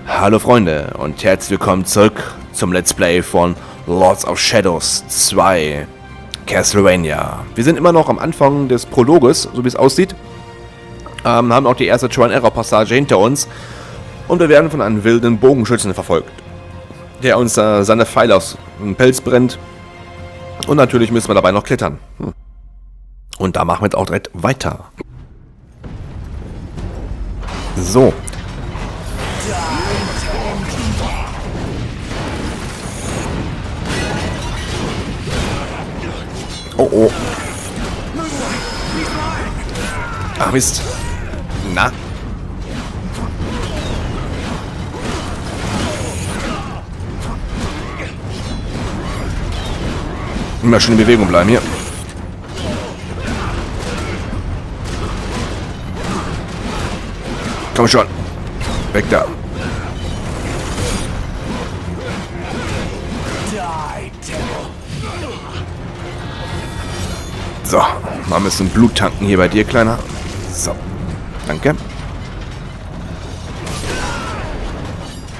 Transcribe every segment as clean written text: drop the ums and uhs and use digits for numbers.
Hallo Freunde und herzlich willkommen zurück zum Let's Play von Lord of Shaodows 2 Castlevania. Wir sind immer noch am Anfang des Prologes, so wie es aussieht. Haben auch die erste Trial-and-Error-Passage hinter uns und wir werden von einem wilden Bogenschützen verfolgt, der uns seine Pfeile aus dem Pelz brennt. Und natürlich müssen wir dabei noch klettern. Und da machen wir jetzt auch direkt weiter. So. Oh oh. Ach Mist. Na? Immer schön in Bewegung bleiben hier. Komm schon. Weg da. So, mal ein bisschen Blut tanken hier bei dir, Kleiner. So, danke.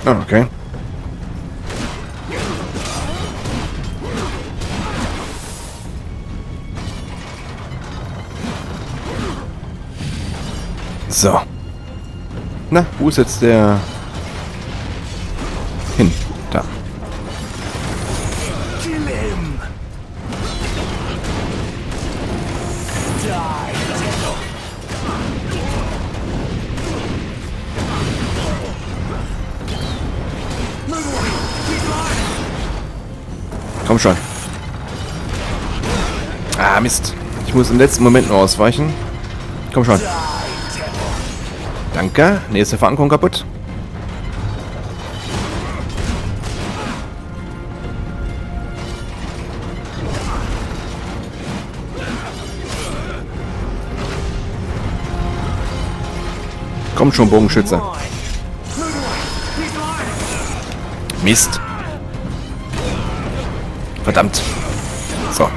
Ah, okay. So. Na, wo ist jetzt der... Hin, da. Komm schon. Ah, Mist. Ich muss im letzten Moment nur ausweichen. Komm schon. Danke. Nächste Verankerung kaputt. Komm schon, Bogenschütze. Mist. Verdammt. So.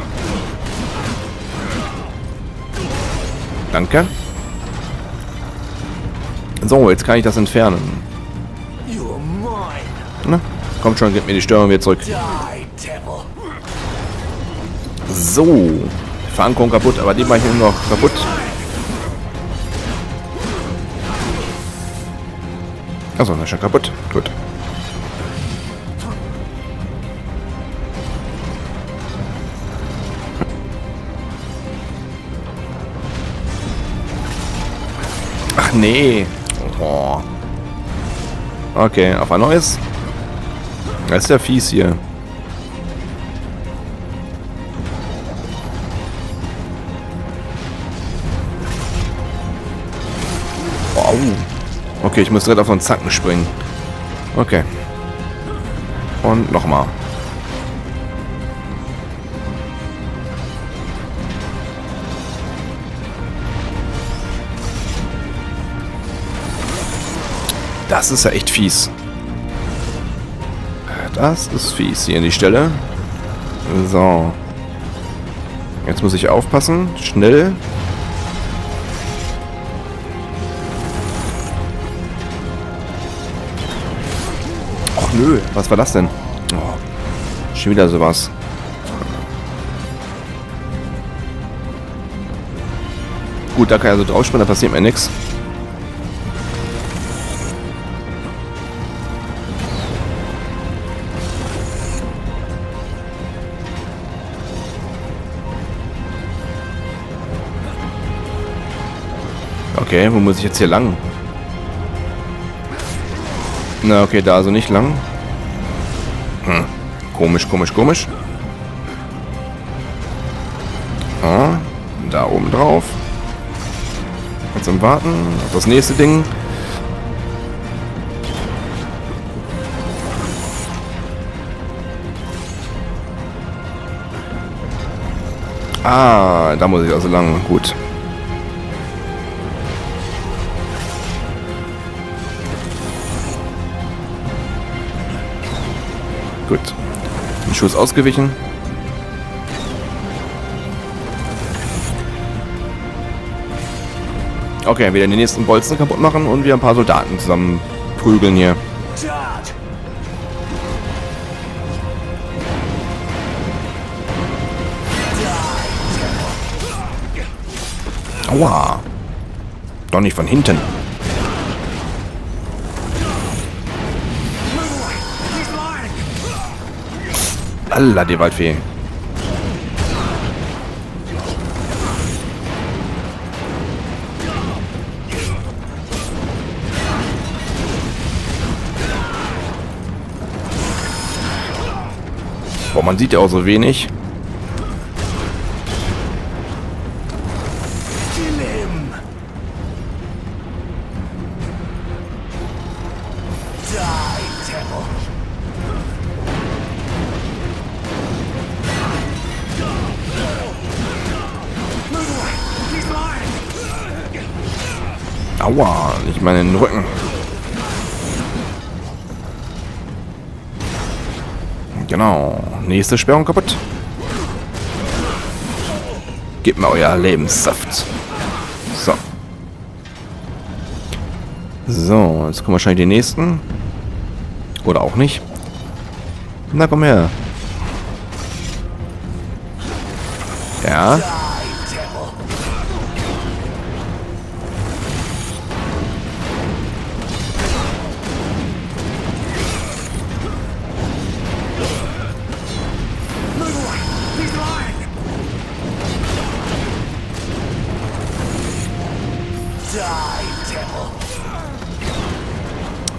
Danke. So, jetzt kann ich das entfernen. Na, kommt schon, gib mir die Störung wieder zurück. So. Verankerung kaputt, aber die mache ich nur noch kaputt. Achso, das ist schon kaputt. Gut. Ach nee. Oh. Okay, auf ein neues. Das ist ja fies hier. Wow. Okay, ich muss direkt auf so einen Zacken springen. Okay. Und nochmal. Das ist ja echt fies. Das ist fies hier an die Stelle. So. Jetzt muss ich aufpassen. Schnell. Och nö, was war das denn? Oh, schon wieder sowas. Gut, da kann ich also draufspringen, da passiert mir nichts. Okay, wo muss ich jetzt hier lang? Na, okay, da also nicht lang. Komisch, komisch, komisch. Ah, da oben drauf. Jetzt im Warten auf das nächste Ding. Ah, da muss ich also lang. Gut. Gut. Ein Schuss ausgewichen. Okay, wieder den nächsten Bolzen kaputt machen und wieder ein paar Soldaten zusammen prügeln hier. Aua. Doch nicht von hinten. Allah, die Waldfee. Boah, man sieht ja auch so wenig. Aua, nicht mal in den Rücken. Genau. Nächste Sperrung kaputt. Gebt mir euer Lebenssaft. So. So, jetzt kommen wahrscheinlich die nächsten. Oder auch nicht. Na, komm her. Ja.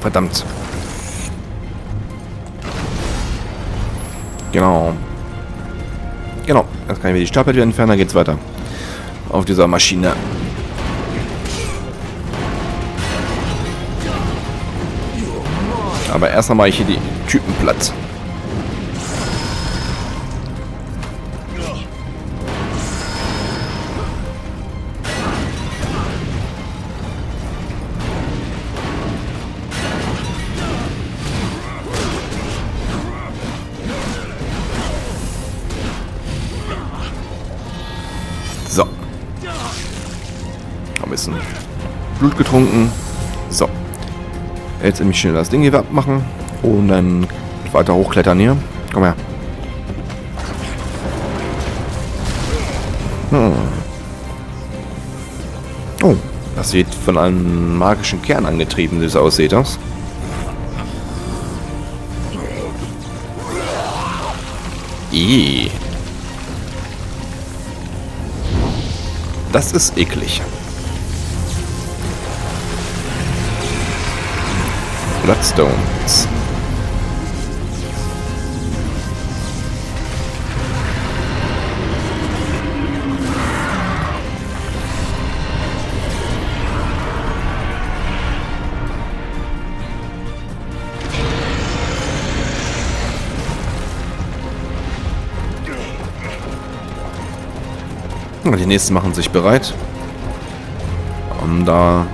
Verdammt. Genau. Genau. Jetzt kann ich mir die Stapel wieder entfernen, dann geht's weiter. Auf dieser Maschine. Aber erst einmal hier die Typen platt. So. Ein bisschen Blut getrunken. So. Jetzt nämlich schnell das Ding hier abmachen. Und dann weiter hochklettern hier. Komm her. Oh. Das wird von einem magischen Kern angetrieben, wie es aussieht. Das. Das ist eklig. Bloodstones. Die nächsten machen sich bereit, um da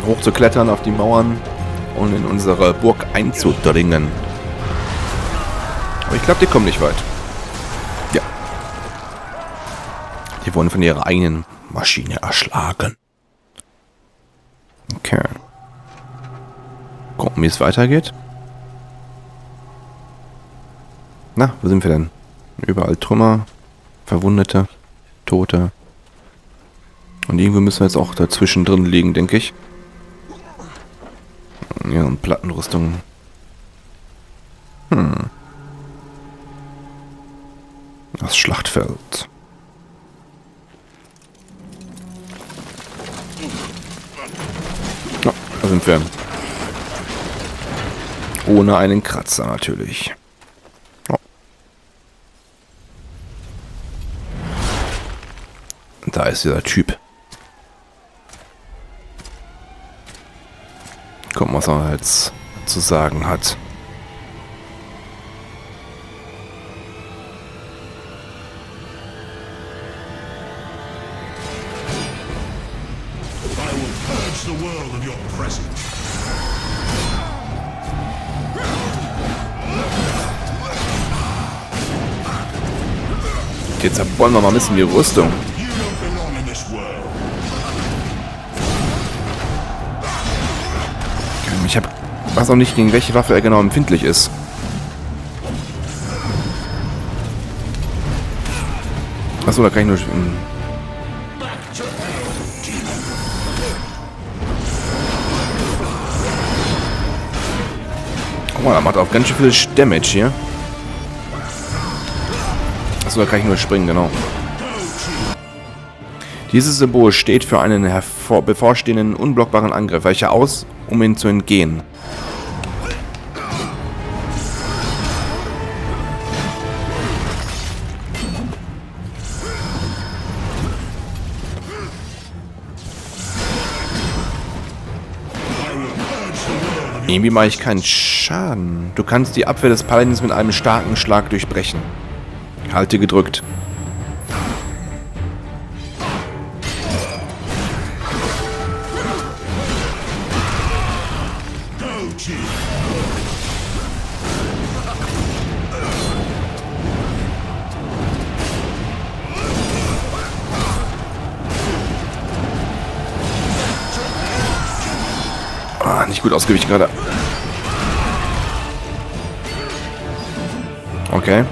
hoch zu klettern auf die Mauern und in unsere Burg einzudringen. Aber ich glaube, die kommen nicht weit. Ja. Die wurden von ihrer eigenen Maschine erschlagen. Okay. Gucken, wie es weitergeht. Na, wo sind wir denn? Überall Trümmer, Verwundete, Tote. Und irgendwo müssen wir jetzt auch dazwischen drin liegen, denke ich. Ja, und Plattenrüstung. Das Schlachtfeld. Ja, da sind wir. Ohne einen Kratzer natürlich. Oh. Da ist dieser Typ. Gucken, was er jetzt zu sagen hat. Jetzt wollen wir mal ein bisschen die Rüstung. Ich habe weiß auch nicht, gegen welche Waffe er genau empfindlich ist. Achso, da kann ich nur... Oh, er macht auch ganz schön viel Damage hier. Achso, da kann ich nur springen, genau. Dieses Symbol steht für einen bevorstehenden, unblockbaren Angriff. Weiche aus, um ihn zu entgehen. Irgendwie mache ich keinen Schaden. Du kannst die Abwehr des Paladins mit einem starken Schlag durchbrechen. Halte gedrückt. Ah, nicht gut ausgewichen gerade. Okay.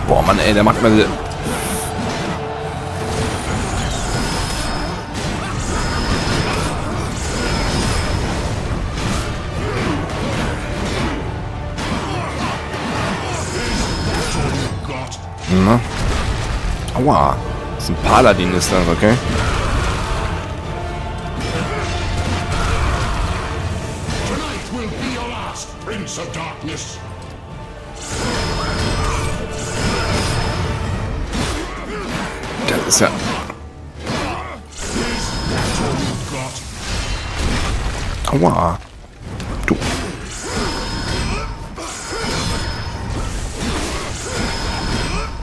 Boah, Mann, ey, der macht mal... Na. Aua. Das ist ein Paladin, ist das, okay? Das ist ja... Aua. Du.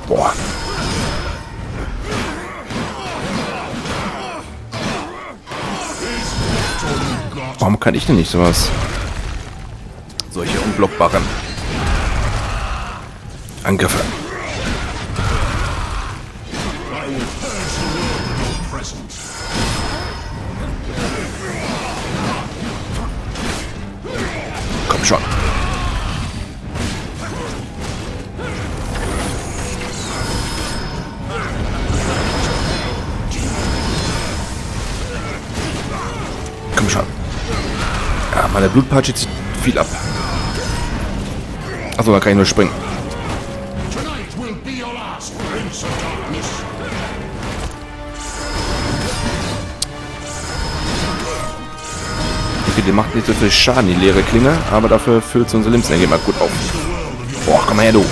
Boah. Warum kann ich denn nicht sowas? Solche unblockbaren Angriffe. Komm schon. Komm schon. Ja, meine Blutpatsche zieht viel ab. Achso, da kann ich nur springen. Okay, die macht nicht so viel Schaden, die leere Klinge, aber dafür füllt sie unsere Lebensenergie mal gut auf. Boah, komm mal her, du.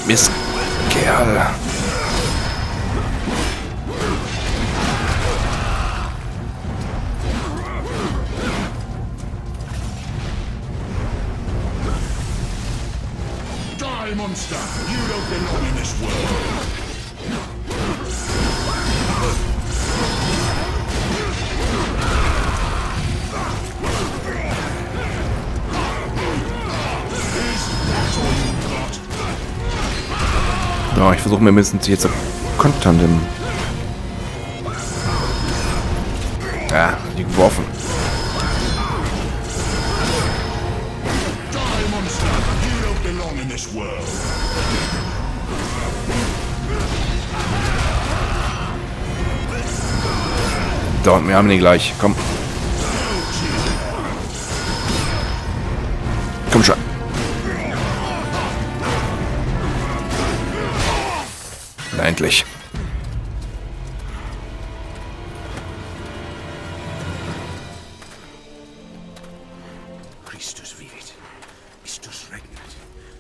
Mistkerl. Monster, you don't belong in this world. Ja, ich versuche mir mindestens jetzt zu kontern. Ja, die geworfen. Da und wir haben den gleich. Komm. Komm schon. Na, endlich. Christus vivit. Istus regnat.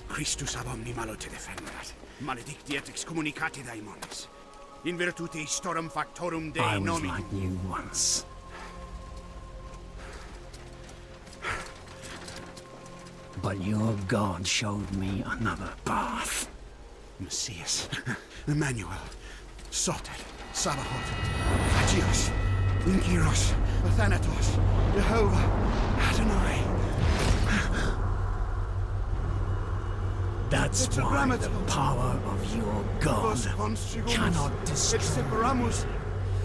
Christus ab omni malote defenderat. Maledictiet excommunicati daimones. In virtute historum factorum Dei I was nomini. like you once. But your God showed me another path. Messias, Emmanuel, Soter, Sabaoth, Hagios, Inkyros, Athanatos, Jehovah, Adonai. That's It's a why the grammatical. power of your God Vos constrigumus, cannot et destroy. separamus,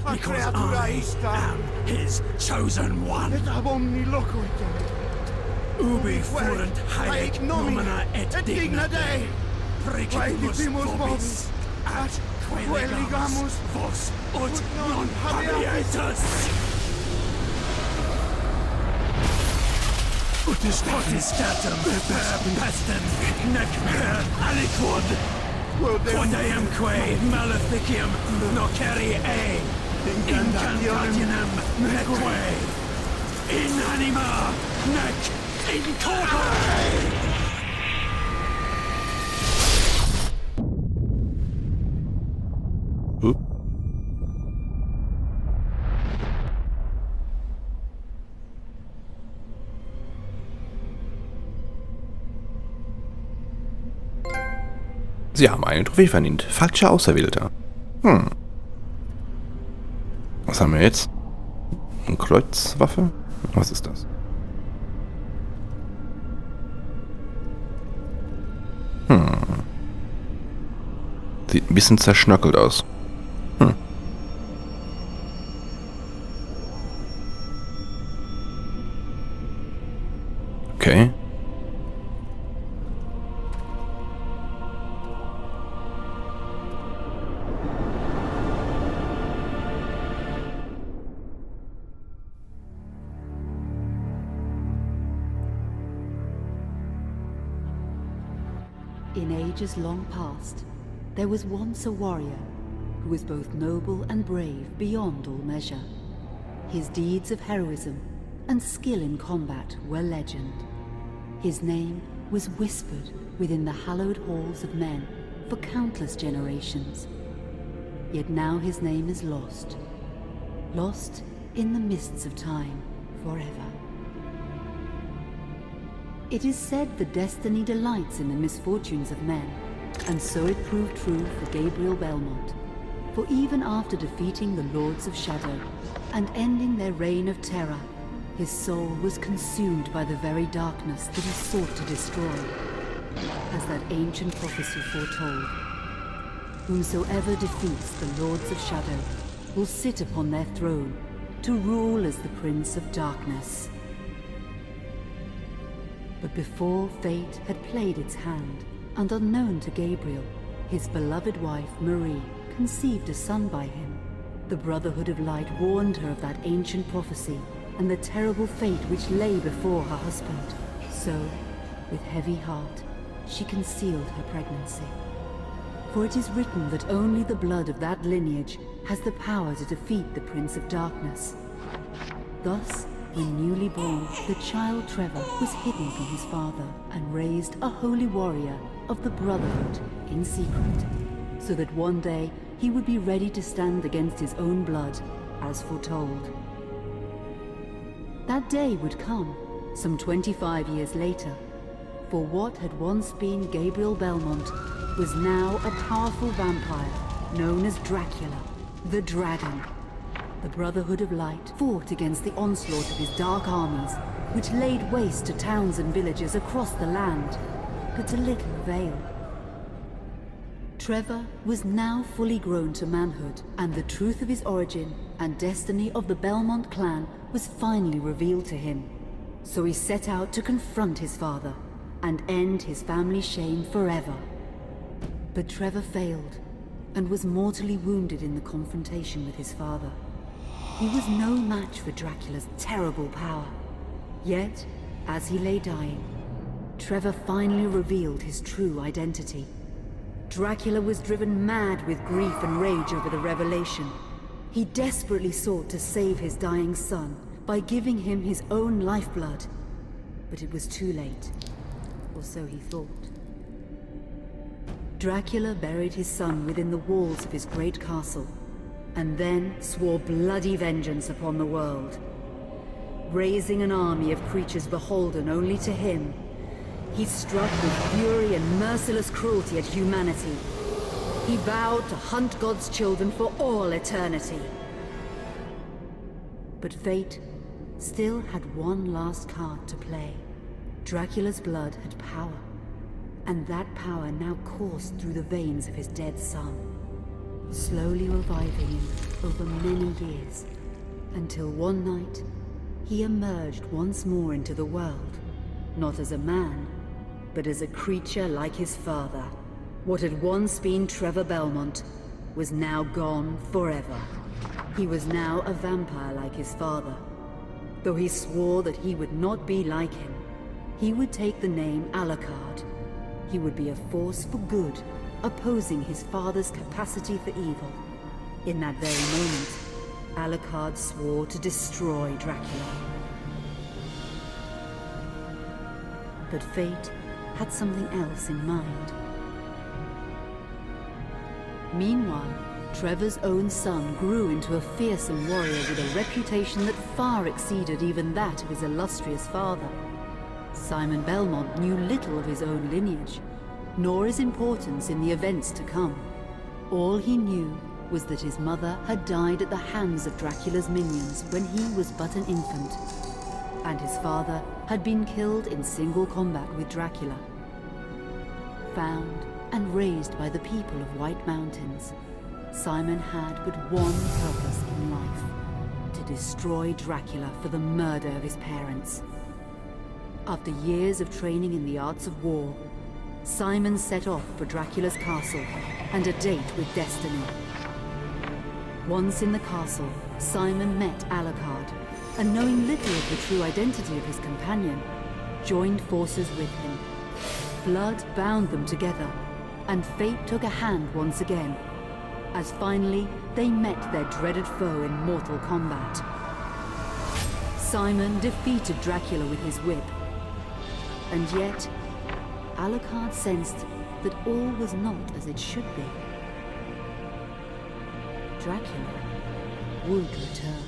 a Because creatura I ista, am his chosen one. et ab omni locuitur. Ubi Fuit, fuerent haec haec nomina, nomina et digna Dei. Praecipimus Praecipimus vobis, vobis, at quae quae ligamus, ligamus vos ut non non habeatis. habeatus. Ut est potestatem per pestem, nec per aliquod. Quod eamque maleficium nocere incantationem neque in anima nec in corpore. Huh? Sie haben eine Trophäe verdient. Falscher Auserwählter. Was haben wir jetzt? Eine Kreuzwaffe? Was ist das? Sieht ein bisschen zerschnöckelt aus. Okay. In ages long past, there was once a warrior who was both noble and brave beyond all measure. His deeds of heroism and skill in combat were legend. His name was whispered within the hallowed halls of men for countless generations. Yet now his name is lost. Lost in the mists of time forever. It is said that destiny delights in the misfortunes of men, and so it proved true for Gabriel Belmont. For even after defeating the Lords of Shadow and ending their reign of terror, his soul was consumed by the very darkness that he sought to destroy. As that ancient prophecy foretold, whomsoever defeats the Lords of Shadow will sit upon their throne to rule as the Prince of Darkness. But before fate had played its hand, and unknown to Gabriel, his beloved wife Marie conceived a son by him. The Brotherhood of Light warned her of that ancient prophecy and the terrible fate which lay before her husband. So, with heavy heart, she concealed her pregnancy. For it is written that only the blood of that lineage has the power to defeat the Prince of Darkness. Thus, when newly born, the child Trevor was hidden from his father and raised a holy warrior of the Brotherhood in secret, so that one day he would be ready to stand against his own blood, as foretold. That day would come, some 25 years later, for what had once been Gabriel Belmont was now a powerful vampire known as Dracula, the Dragon. The Brotherhood of Light fought against the onslaught of his dark armies, which laid waste to towns and villages across the land, but to little avail. Trevor was now fully grown to manhood, and the truth of his origin and destiny of the Belmont clan was finally revealed to him. So he set out to confront his father and end his family's shame forever. But Trevor failed and was mortally wounded in the confrontation with his father. He was no match for Dracula's terrible power. Yet, as he lay dying, Trevor finally revealed his true identity. Dracula was driven mad with grief and rage over the revelation. He desperately sought to save his dying son by giving him his own lifeblood. But it was too late, or so he thought. Dracula buried his son within the walls of his great castle, and then swore bloody vengeance upon the world. Raising an army of creatures beholden only to him, he struck with fury and merciless cruelty at humanity. He vowed to hunt God's children for all eternity. But fate still had one last card to play. Dracula's blood had power, and that power now coursed through the veins of his dead son, slowly reviving him over many years, until one night he emerged once more into the world, not as a man, but as a creature like his father. What had once been Trevor Belmont was now gone forever. He was now a vampire like his father. Though he swore that he would not be like him, he would take the name Alucard. He would be a force for good, opposing his father's capacity for evil. In that very moment, Alucard swore to destroy Dracula. But fate had something else in mind. Meanwhile, Trevor's own son grew into a fearsome warrior with a reputation that far exceeded even that of his illustrious father. Simon Belmont knew little of his own lineage, nor his importance in the events to come. All he knew was that his mother had died at the hands of Dracula's minions when he was but an infant, and his father had been killed in single combat with Dracula. Found and raised by the people of White Mountains, Simon had but one purpose in life: to destroy Dracula for the murder of his parents. After years of training in the arts of war, Simon set off for Dracula's castle and a date with destiny. Once in the castle, Simon met Alucard, and knowing little of the true identity of his companion, joined forces with him. Blood bound them together, and fate took a hand once again, as finally they met their dreaded foe in mortal combat. Simon defeated Dracula with his whip, and yet Alucard sensed that all was not as it should be. Dracula would return.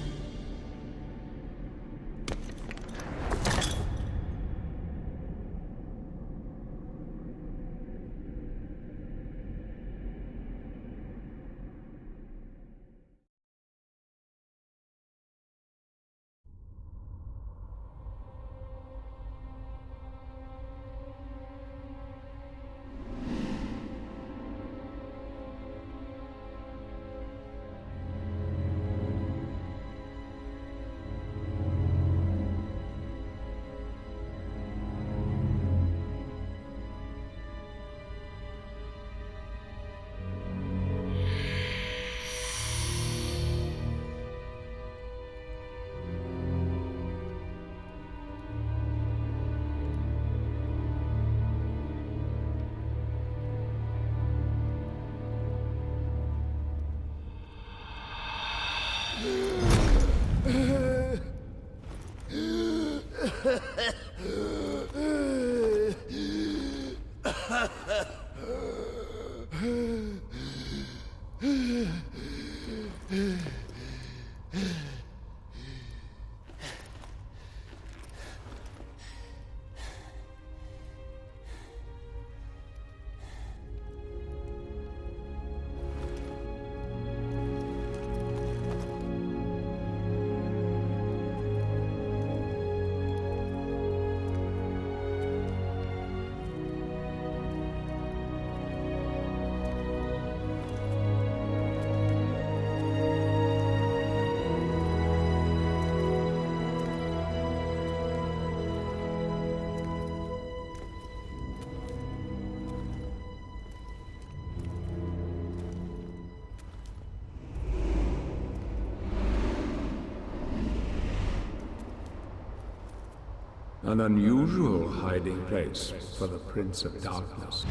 An unusual hiding place for the Prince of Darkness.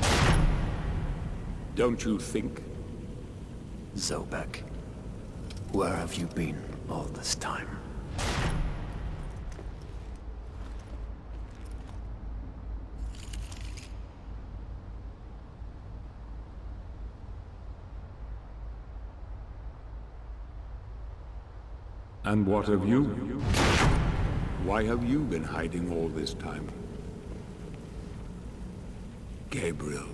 Don't you think? Zobek, where have you been all this time? And what of you? Why have you been hiding all this time? Gabriel.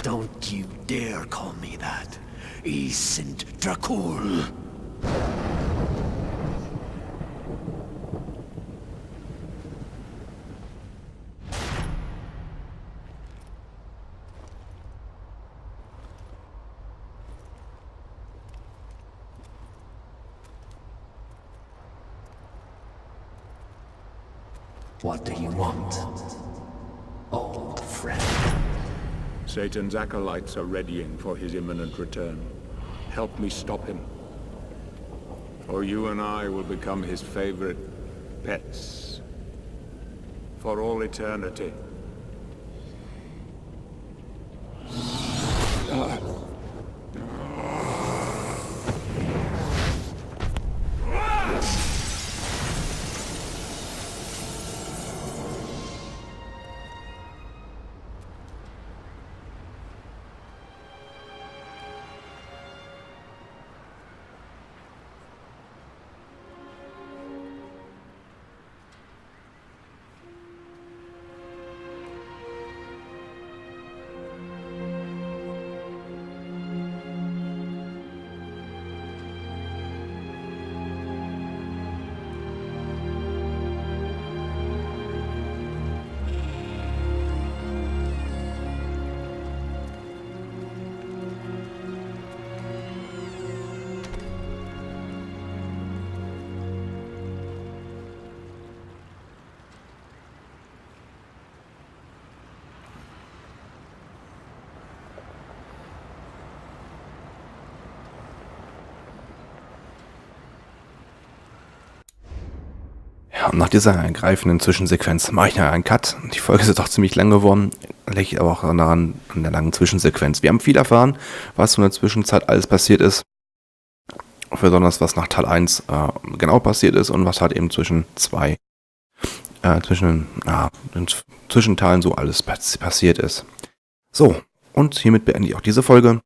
Don't you dare call me that. I sind Dracul. What do you want, old friend? Satan's acolytes are readying for his imminent return. Help me stop him. Or you and I will become his favorite pets. For all eternity. Ja, und nach dieser ergreifenden Zwischensequenz mache ich noch einen Cut. Die Folge ist doch ziemlich lang geworden, liegt aber auch daran, an der langen Zwischensequenz. Wir haben viel erfahren, was in der Zwischenzeit alles passiert ist. Besonders was nach Teil 1 genau passiert ist und was halt eben zwischen den Zwischenteilen so alles passiert ist. So, und hiermit beende ich auch diese Folge.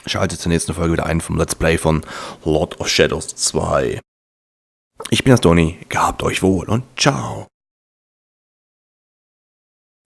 Schaltet zur nächsten Folge wieder ein vom Let's Play von Lord of Shaodows 2. Ich bin das Doni, gehabt euch wohl und ciao.